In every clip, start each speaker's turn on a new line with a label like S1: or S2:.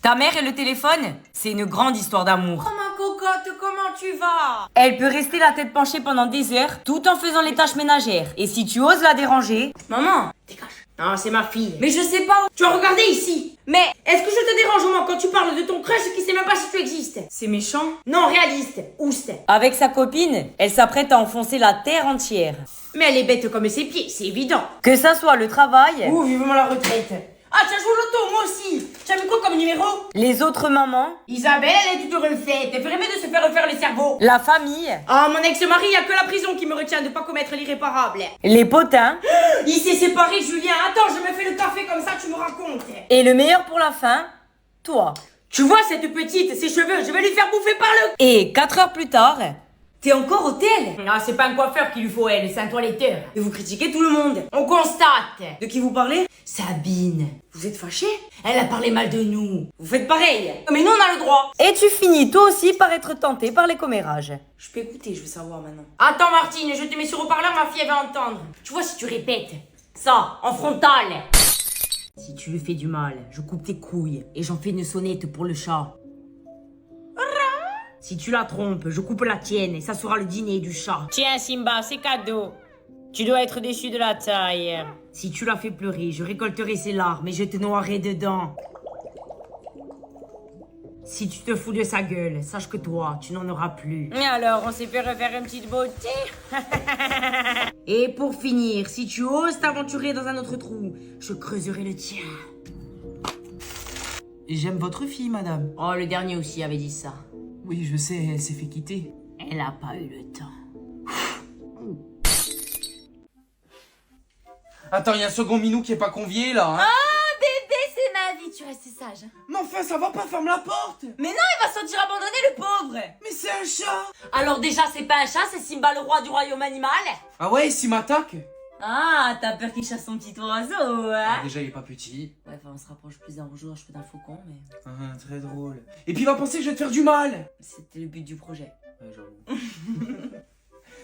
S1: Ta mère et le téléphone, c'est une grande histoire d'amour.
S2: Oh ma cocotte, comment tu vas?
S1: Elle peut rester la tête penchée pendant des heures, tout en faisant les tâches ménagères. Et si tu oses la déranger...
S2: Maman, dégage. Non, c'est ma fille. Mais je sais pas où. Tu as regardé ici. Mais est-ce que je te dérange au moins quand tu parles de ton crush qui sait même pas si tu existes? C'est méchant. Non, réaliste. Oust.
S1: Avec sa copine, elle s'apprête à enfoncer la terre entière.
S2: Mais elle est bête comme ses pieds, c'est évident.
S1: Que ça soit le travail...
S2: Ouh, vivement la retraite. Ah, tu as joué au loto, moi aussi. Tu as mis quoi comme numéro?
S1: Les autres mamans...
S2: Isabelle, elle est toute refaite. Elle ferait mieux de se faire refaire le cerveau.
S1: La famille...
S2: Ah, mon ex-mari, y a que la prison qui me retient de pas commettre l'irréparable.
S1: Les potins...
S2: Il s'est séparé, Julien. Attends, je me fais le café comme ça, tu me racontes.
S1: Et le meilleur pour la fin, toi.
S2: Tu vois cette petite, ses cheveux, je vais lui faire bouffer par le...
S1: Et 4 heures plus tard...
S2: T'es encore au tel? Ah, c'est pas un coiffeur qu'il lui faut, elle, c'est un toiletteur. Et vous critiquez tout le monde. On constate. De qui vous parlez? Sabine. Vous êtes fâchés? Elle a parlé mal de nous. Vous faites pareil. Mais nous, on a le droit.
S1: Et tu finis toi aussi par être tenté par les commérages.
S2: Je peux écouter, je veux savoir maintenant. Attends, Martine, je te mets sur haut-parleur, ma fille, elle va entendre. Tu vois, si tu répètes ça, en frontal. Si tu lui fais du mal, je coupe tes couilles et j'en fais une sonnette pour le chat. Si tu la trompes, je coupe la tienne et ça sera le dîner du chat.
S1: Tiens Simba, c'est cadeau. Tu dois être déçu de la taille.
S2: Si tu la fais pleurer, je récolterai ses larmes et je te noierai dedans. Si tu te fous de sa gueule, sache que toi, tu n'en auras plus.
S1: Et alors, on s'est fait refaire une petite beauté.
S2: Et pour finir, si tu oses t'aventurer dans un autre trou, je creuserai le tien.
S3: Et j'aime votre fille, madame.
S2: Oh, le dernier aussi avait dit ça.
S3: Oui, je sais, elle s'est fait quitter.
S2: Elle a pas eu le temps.
S3: Attends, il y a un second minou qui est pas convié, là. Hein.
S4: Ah, bébé, c'est ma vie, tu restes sage.
S3: Mais enfin, ça va pas, ferme la porte.
S4: Mais non, il va se sentir abandonné, le pauvre.
S3: Mais c'est un chat.
S4: Alors déjà, c'est pas un chat, c'est Simba, le roi du royaume animal.
S3: Ah ouais, s'il m'attaque.
S4: Ah, t'as peur qu'il chasse son petit oiseau, hein?
S3: Déjà, il est pas petit.
S4: Ouais, enfin, on se rapproche plus d'un rougeoir, je fais d'un faucon, mais...
S3: Ah, très drôle. Et puis il va penser que je vais te faire du mal.
S4: C'était le but du projet.
S3: Ouais, j'avoue.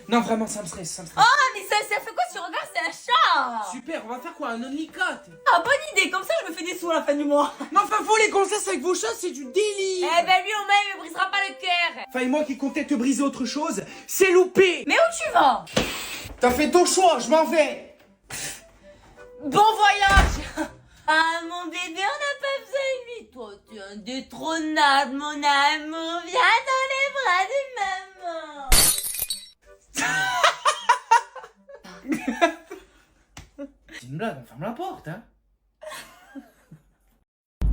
S3: Non, vraiment, ça me stresse, ça me stresse.
S4: Ah, mais ça fait quoi si tu regardes, c'est un chat.
S3: Super, on va faire quoi, un only cat?
S4: Ah, bonne idée, comme ça je me fais des sous à la fin du mois.
S3: Mais enfin, vous, les gonzesses avec vos chats, c'est du délire.
S4: Eh ben lui, au moins, il me brisera pas le cœur.
S3: Enfin, et moi qui comptais te briser autre chose, c'est loupé.
S4: Mais où tu vas?
S3: T'as fait ton choix, je m'en vais.
S4: Bon voyage. Ah, mon bébé, on n'a pas besoin de lui. Toi, tu es un détrônable, mon amour. Viens dans les bras de maman.
S3: C'est une blague, on ferme la porte, hein.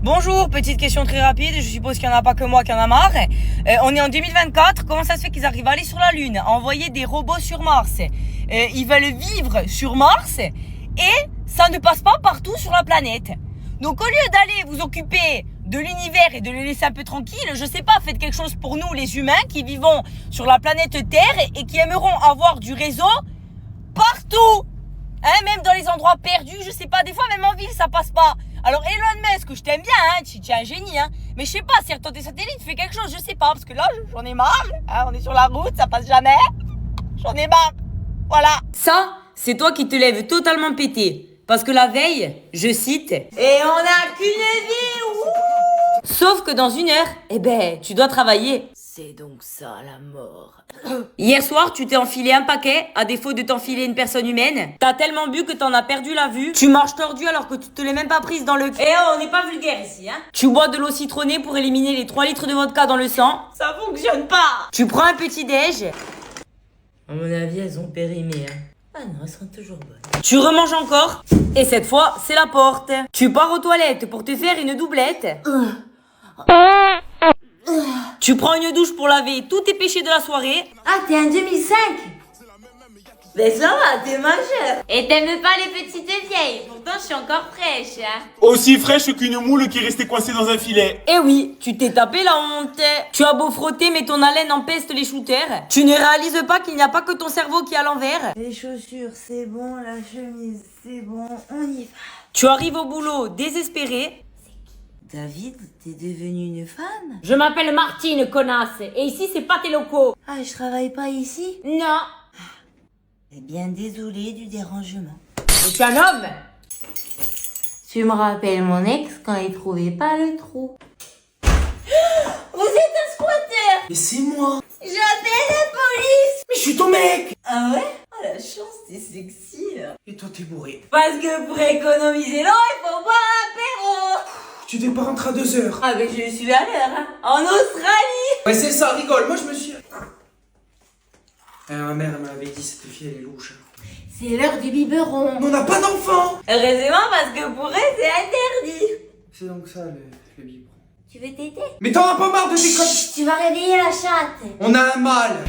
S1: Bonjour, petite question très rapide, je suppose qu'il n'y en a pas que moi qui en a marre. On est en 2024, comment ça se fait qu'ils arrivent à aller sur la Lune, à envoyer des robots sur Mars? Ils veulent vivre sur Mars et ça ne passe pas partout sur la planète. Donc au lieu d'aller vous occuper de l'univers et de les laisser un peu tranquilles, je sais pas, faites quelque chose pour nous les humains qui vivons sur la planète Terre et qui aimeront avoir du réseau partout. Hein, même dans les endroits perdus, je sais pas, des fois même en ville ça passe pas. Alors Elon Musk, je t'aime bien, hein, tu es un génie, hein, mais je sais pas, si ton tes satellites, fais quelque chose, je sais pas, parce que là j'en ai marre, hein, on est sur la route, ça passe jamais, j'en ai marre, voilà. Ça, c'est toi qui te lèves totalement pété, parce que la veille, je cite, et on n'a qu'une vie, ouh. Sauf que dans 1 heure, eh ben, tu dois travailler.
S4: C'est donc ça, la mort.
S1: Hier soir, tu t'es enfilé un paquet, à défaut de t'enfiler une personne humaine. T'as tellement bu que t'en as perdu la vue. Tu marches tordu alors que tu te l'es même pas prise dans le...
S2: Eh oh, on n'est pas vulgaire ici, hein.
S1: Tu bois de l'eau citronnée pour éliminer les 3 litres de vodka dans le sang.
S2: Ça fonctionne pas.
S1: Tu prends un petit déj.
S4: À mon avis, elles ont périmé, hein. Ah non, elles sont toujours bonnes.
S1: Tu remanges encore. Et cette fois, c'est la porte. Tu pars aux toilettes pour te faire une doublette. Tu prends une douche pour laver tous tes péchés de la soirée.
S4: Ah, t'es un 2005. Mais ça va, t'es majeur. Et t'aimes pas les petites vieilles. Pourtant, je suis encore fraîche, hein.
S5: Aussi fraîche qu'une moule qui est restée coincée dans un filet.
S1: Eh oui, tu t'es tapé la honte. Tu as beau frotter, mais ton haleine empeste les shooters. Tu ne réalises pas qu'il n'y a pas que ton cerveau qui est à l'envers.
S6: Les chaussures, c'est bon, la chemise, c'est bon, on y va.
S1: Tu arrives au boulot désespéré.
S6: David, t'es devenue une femme?
S2: Je m'appelle Martine, connasse. Et ici, c'est pas tes locaux.
S6: Ah, je travaille pas ici?
S2: Non.
S6: Eh bien, désolée du dérangement.
S2: Je suis un homme.
S4: Tu me rappelles mon ex quand il trouvait pas le trou.
S3: Mais c'est moi.
S4: J'appelle la police.
S3: Mais je suis ton mec.
S4: Ah ouais? Ah la chance, t'es sexy là.
S3: Et toi, t'es bourré.
S4: Parce que pour économiser l'eau, il faut boire l'apéro.
S3: Tu devais pas rentrer à 2h.
S4: Ah mais je suis à l'heure, hein. En Australie.
S3: Ouais, c'est ça, rigole. Moi, je me suis... Ma mère, elle m'avait dit, cette fille, elle est louche.
S4: C'est l'heure du biberon.
S3: Mais on n'a pas d'enfant.
S4: Heureusement parce que pour elle, c'est interdit.
S3: C'est donc ça, le biberon.
S4: Tu veux t'aider?
S3: Mais t'en as pas marre de tes connes.
S4: Tu vas réveiller la chatte.
S3: On a un mâle.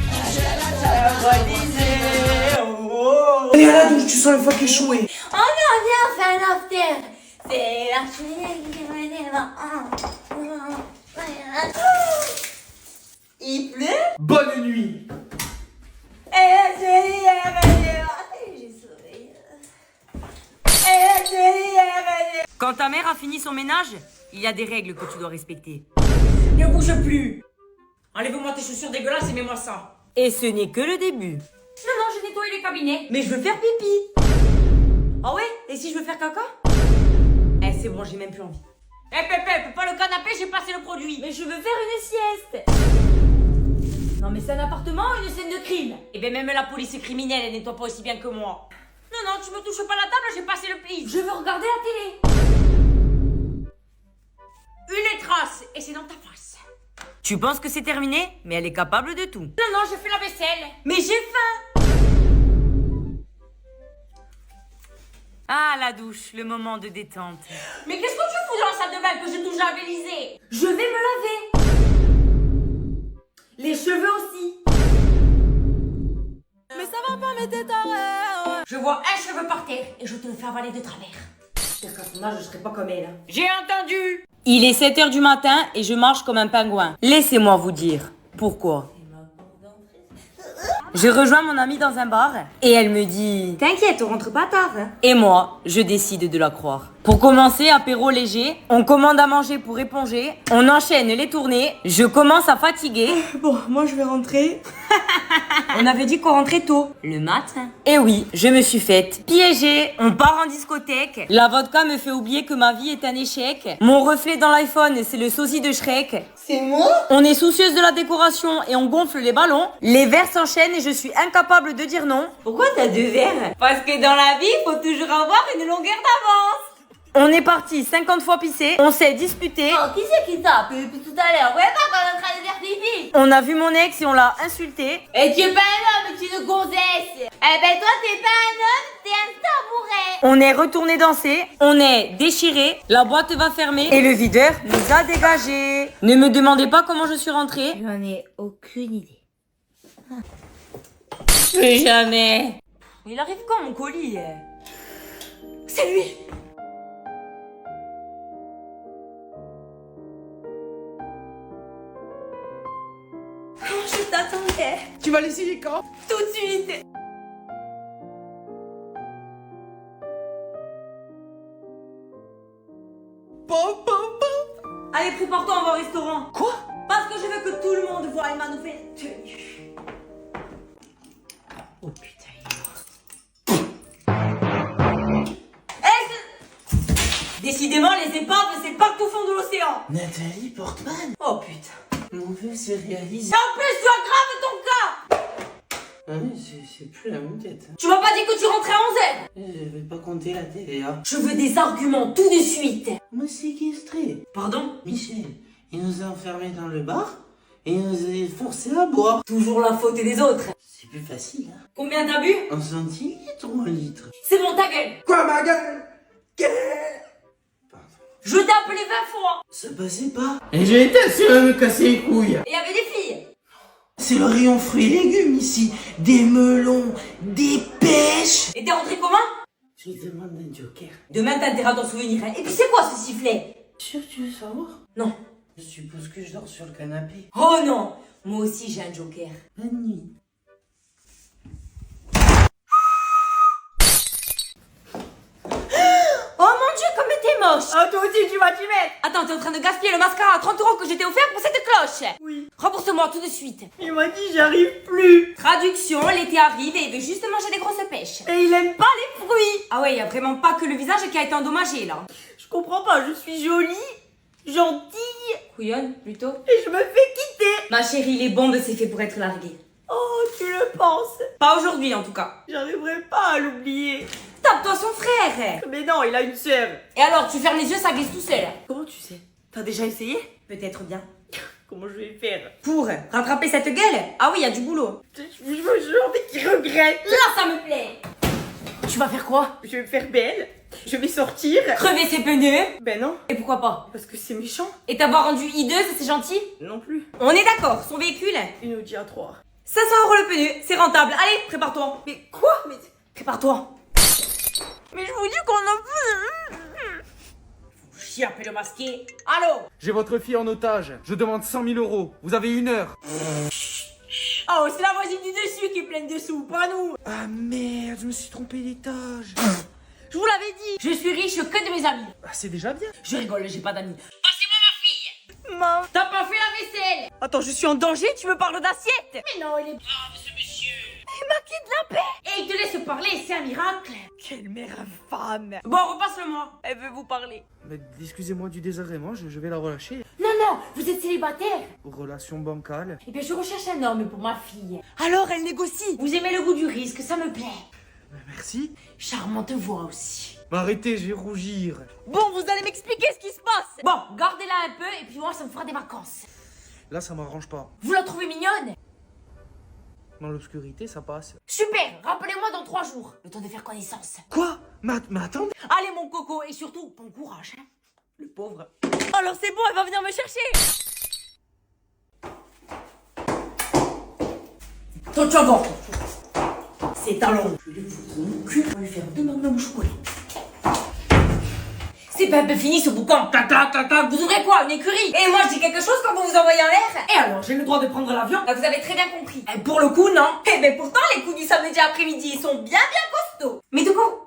S3: Allez à la douche, tu sens une fois qu'échoué.
S4: Oh non, viens, on fait un after. C'est la chenille qui venait là. Il pleut?
S3: Bonne nuit.
S4: Et la chenille est venue là. J'ai sauvé. Et la chenille est venue.
S2: Quand ta mère a fini son ménage, il y a des règles que tu dois respecter. Ne bouge plus. Enlève-moi tes chaussures dégueulasses et mets-moi ça. Et ce n'est que le début. Non, non, je nettoie les cabinets. Mais je veux faire pipi. Ah ouais? Et si je veux faire caca? Eh, c'est bon, j'ai même plus envie. Eh, Pépé, pas le canapé, j'ai passé le produit. Mais je veux faire une sieste. Non, mais c'est un appartement ou une scène de crime? Eh ben, même la police criminelle, elle nettoie pas aussi bien que moi. Non, non, tu me touches pas la table, j'ai passé le pli. Je veux regarder la télé. Une trace, et c'est dans ta face. Tu penses que c'est terminé? Mais elle est capable de tout. Non, non, je fais la vaisselle. Mais j'ai faim. Ah, la douche, le moment de détente. Mais qu'est-ce que tu fous dans la salle de bain que j'ai toujours labellisée? Je vais me laver. Les cheveux aussi. Mais ça va pas, mais t'es taré. Je vois un cheveu par terre et je te le fais avaler de travers. Peut-être qu'à son âge, je serais pas comme elle. J'ai entendu. Il est 7h du matin et je marche comme un pingouin. Laissez-moi vous dire pourquoi. Je rejoins mon amie dans un bar et elle me dit « T'inquiète, on rentre pas tard. Hein. » Et moi, je décide de la croire. Pour commencer, apéro léger, on commande à manger pour éponger, on enchaîne les tournées, je commence à fatiguer.
S6: Bon, moi je vais rentrer.
S2: On avait dit qu'on rentrait tôt. Le matin. Et oui, je me suis faite piéger. On part en discothèque. La vodka me fait oublier que ma vie est un échec. Mon reflet dans l'iPhone, c'est le sosie de Shrek.
S6: C'est moi?
S2: On est soucieuse de la décoration et on gonfle les ballons. Les verres s'enchaînent et je suis incapable de dire non.
S4: Pourquoi t'as 2 verres? Parce que dans la vie, faut toujours avoir une longueur d'avance.
S2: On est parti 50 fois pisser. On s'est disputé.
S4: Oh, qui c'est qui tape depuis tout à l'heure? Ouais, pas qu'on est en train de faire pipi.
S2: On a vu mon ex et on l'a insulté.
S4: Et tu es pas un homme, tu es une gonzesse. Eh ben toi, t'es pas un homme, t'es un tabouret.
S2: On est retourné danser, on est déchiré, la boîte va fermer et le videur nous a dégagés. Ne me demandez pas comment je suis rentrée.
S4: J'en ai aucune idée. Plus jamais.
S2: Il arrive quand mon colis?
S4: C'est lui. Je t'attendais.
S3: Tu vas l'essayer quand?
S4: Tout de suite.
S3: Pop, pop, pop.
S2: Allez, prépare-toi, on va au restaurant.
S3: Quoi?
S2: Parce que je veux que tout le monde voie ma nouvelle tenue. Oh putain, il est mort. Décidément, les épaves, c'est partout au fond de l'océan.
S3: Nathalie Portman.
S2: Oh putain.
S3: Mon vœu s'est réalisé.
S2: Et en plus, tu aggraves ton cas.
S3: Ah oui, c'est plus la même tête.
S2: Tu m'as pas dit que tu rentrais à 11h.
S3: Je vais pas compter la TVA.
S2: Je veux des arguments tout de suite.
S3: On m'a séquestré.
S2: Pardon?
S3: Michel, il nous a enfermés dans le bar et il nous a forcés à boire.
S2: Toujours la faute des autres.
S3: C'est plus facile, hein.
S2: Combien t'as bu?
S3: Un centilitre ou un litre?
S2: C'est bon, ta gueule.
S3: Quoi, ma gueule? Pardon.
S2: Je t'ai appelé 20 fois.
S3: Ça passait pas. Et j'ai été assuré de me casser les couilles.
S2: Et il y avait des filles.
S3: C'est le rayon fruits et légumes ici. Des melons, des pêches.
S2: Et t'es rentré comment?
S3: Je demande un joker.
S2: Demain, t'as intérêt à t'en souvenir. Hein. Et puis c'est quoi ce sifflet?
S3: Sûr, tu veux savoir?
S2: Non.
S3: Je suppose que je dors sur le canapé.
S2: Oh non. Moi aussi, j'ai un joker.
S3: Bonne nuit.
S2: Oh mon Dieu, comme t'es moche. Ah, toi aussi, tu vas t'y mettre. Attends, t'es en train de gaspiller le mascara à 30 € que j'étais offert pour cette cloche.
S6: Oui.
S2: Rembourse-moi tout de suite.
S6: Il m'a dit j'arrive plus.
S2: Traduction, l'été arrive et il veut juste manger des grosses pêches.
S6: Et il aime pas les fruits.
S2: Ah ouais, y a vraiment pas que le visage qui a été endommagé là.
S6: Je comprends pas, je suis jolie, gentille
S2: Couillonne, plutôt.
S6: et je me fais quitter.
S2: Ma chérie, les bombes, c'est fait pour être larguées.
S1: Oh, tu le penses?
S2: Pas aujourd'hui, en tout cas.
S1: J'arriverai pas à l'oublier.
S2: Tape-toi son frère.
S1: Mais non, il a une sœur.
S2: Et alors, tu fermes les yeux, ça glisse tout seul.
S1: Comment tu sais? T'as déjà essayé?
S2: Peut-être bien.
S1: Comment je vais faire?
S2: Pour rattraper cette gueule? Ah oui, il y a du boulot.
S1: Je me jure, mais qui regrette.
S2: Là, ça me plaît. Tu vas faire quoi?
S1: Je vais me faire belle. Je vais sortir.
S2: Crever ses pneus?
S1: Ben non,
S2: Et pourquoi pas?
S1: parce que c'est méchant.
S2: Et t'avoir rendu hideuse, c'est gentil?
S1: Non plus.
S2: On est d'accord, son véhicule,
S1: Une Audi A3.
S2: 500 € le pneu, c'est rentable. Allez, prépare-toi.
S1: Mais quoi? Mais
S2: Prépare-toi.
S1: je vous dis qu'on a plus.
S2: Chier après le masqué. Allô?
S7: J'ai votre fille en otage. Je demande 100 000 €. Vous avez 1 heure.
S2: Oh, c'est la voisine du dessus qui est pleine de sous, pas nous.
S7: Ah merde, je me suis trompé d'étage.
S2: Je vous l'avais dit, je suis riche que de mes amis.
S7: Ah, c'est déjà bien.
S2: Je rigole, j'ai pas d'amis. Passez-moi ma fille.
S1: Maman.
S2: T'as pas fait la vaisselle?
S1: Attends, je suis en danger, tu me parles d'assiette?
S2: Mais non, il est brave ce monsieur. Il m'a quitté de la paix. Et il te laisse parler, c'est un miracle.
S1: Quelle mère infâme.
S2: Bon, repasse-le-moi.
S1: Elle veut vous parler.
S7: Mais excusez-moi du désagrément, je vais la relâcher.
S4: Non, non, vous êtes célibataire.
S7: Relation bancale.
S4: Eh bien, je recherche un homme pour ma fille.
S1: Alors, elle négocie.
S4: Vous aimez le goût du risque, ça me plaît.
S7: Merci.
S4: Charmante voix aussi.
S7: Mais arrêtez, je vais rougir.
S1: Bon, vous allez m'expliquer ce qui se passe.
S4: Bon, gardez-la un peu et puis moi, ça me fera des vacances.
S7: Là, ça m'arrange pas.
S4: Vous la trouvez mignonne?
S7: Dans l'obscurité, ça passe.
S4: Super, rappelez-moi dans 3 jours. Le temps de faire connaissance.
S7: Quoi? Mais attendez.
S4: Allez, mon coco, et surtout, bon courage, hein.
S2: Le pauvre.
S1: Alors c'est bon, elle va venir me chercher.
S2: Toi, tu vas voir. C'est talons. Je vais lui foutre mon cul. On va lui faire deux magnums au chocolat. C'est pas un peu fini ce boucan. Tac, tac, tac, tac. Vous ouvrez quoi? Une écurie? Et moi, je dis quelque chose quand vous vous envoyez en l'air? Et alors, j'ai le droit de prendre l'avion? Là, vous avez très bien compris. Et pour le coup, non. Eh ben, pourtant, les coups du samedi après-midi, ils sont bien costauds. Mais de quoi?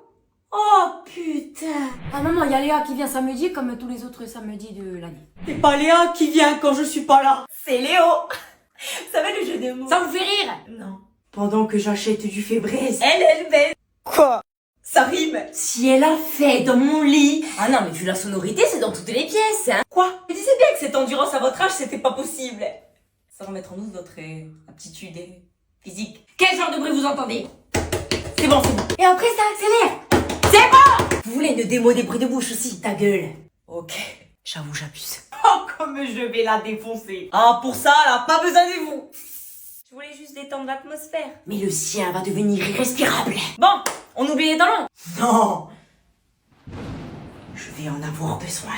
S4: Oh putain. Ah maman, il y a Léa qui vient samedi comme tous les autres samedis de l'année.
S2: C'est pas Léa qui vient quand je suis pas là. C'est Léo. Vous savez le jeu de mots?
S4: Ça vous fait rire?
S2: Non. Pendant que j'achète du Fébraise, elle baise.
S1: Quoi?
S2: Ça rime.
S4: Si elle a fait dans mon lit. Ah non, mais vu la sonorité, c'est dans toutes les pièces, hein.
S2: Quoi? Je disais bien que cette endurance à votre âge, c'était pas possible. Ça remettre en nous votre aptitude physique.
S4: Quel genre de bruit vous entendez?
S2: C'est bon, c'est bon.
S4: Et après, ça accélère.
S2: C'est bon! Vous voulez une démo des bruits de bouche aussi, ta gueule? Ok, j'avoue, j'abuse. Oh, comme je vais la défoncer. Ah, pour ça, là, pas besoin de vous. Je voulais juste détendre l'atmosphère.
S4: Mais le sien va devenir irrespirable.
S2: Bon, on oublie les talons? Non. Je vais en avoir besoin.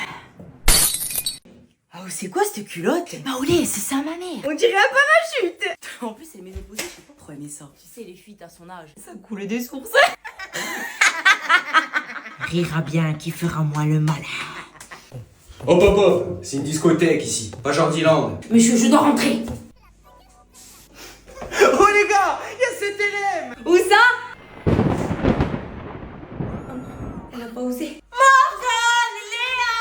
S2: Oh, c'est quoi cette culotte?
S4: Bah olé, c'est ça ma mère.
S1: On dirait un parachute.
S2: En plus, elle est ménopausée, je sais pas trop aimer ça.
S4: Tu sais, les fuites à son âge.
S2: Ça coule des sources.
S4: Rira bien qui fera moins le malin.
S8: Hop hop hop, c'est une discothèque ici, pas Jardiland.
S4: Monsieur, je dois rentrer.
S7: Oh les gars, il y a cet élève.
S2: Où ça? Elle a pas osé. Morgane, Léa!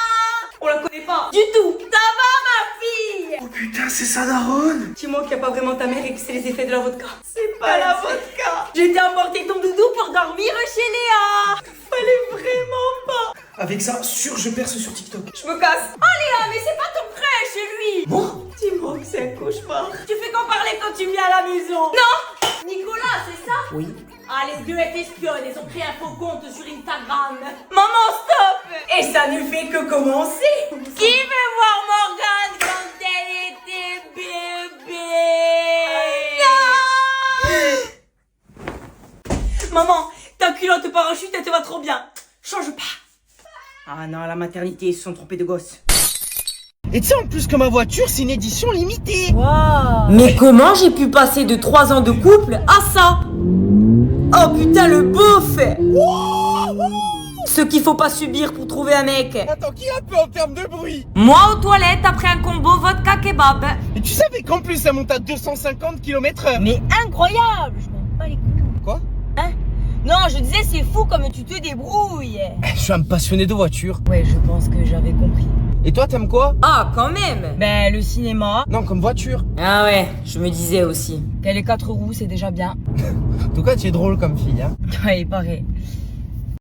S2: On la connaît pas du tout. Ça va, ma fille?
S7: Oh putain, c'est ça, daronne.
S2: Dis-moi qu'il n'y a pas vraiment ta mère et que c'est les effets de la vodka. C'est pas la vodka. J'étais emporter ton doudou pour dormir chez Léa. Fallait vraiment pas.
S7: Avec ça, sûr, je perce sur TikTok.
S2: Je me casse. Oh Léa, mais c'est pas ton frère chez lui. Bon, dis-moi que c'est un cauchemar. Tu fais qu'en parler quand tu viens à la maison. Non. Nicolas, c'est ça?
S7: Oui.
S2: Ah, les deux elles t'espionnent, elles ont créé un faux compte sur Instagram. Maman, stop. Et ça ne fait que commencer. Qui veut voir Morgane quand elle était bébé? Non. Maman, ta culotte parachute, elle te va trop bien. Change pas. Ah non, à la maternité, ils se sont trompés de gosse.
S3: Et tu sais en plus que ma voiture c'est une édition limitée.
S2: Mais comment j'ai pu passer de 3 ans de couple à ça? Oh putain, le beauf! Ce qu'il faut pas subir pour trouver un mec.
S3: Attends, qui a peu en termes de bruit?
S2: Moi aux toilettes après un combo vodka kebab.
S3: Et tu savais qu'en plus ça monte à 250 km/h?
S1: Mais incroyable. Je m'en bats les couilles.
S3: Quoi?
S1: Hein? Non, je disais c'est fou comme tu te débrouilles.
S3: Je suis un passionné de voitures.
S1: Ouais, je pense que j'avais compris.
S3: Et toi t'aimes quoi?
S2: Ah, quand même.
S1: Ben, le cinéma.
S3: Non, comme voiture.
S2: Ah ouais, je me disais aussi.
S1: Qu'elle ait 4 roues, c'est déjà bien.
S3: En tout cas tu es drôle comme fille, hein.
S1: Ouais, il paraît.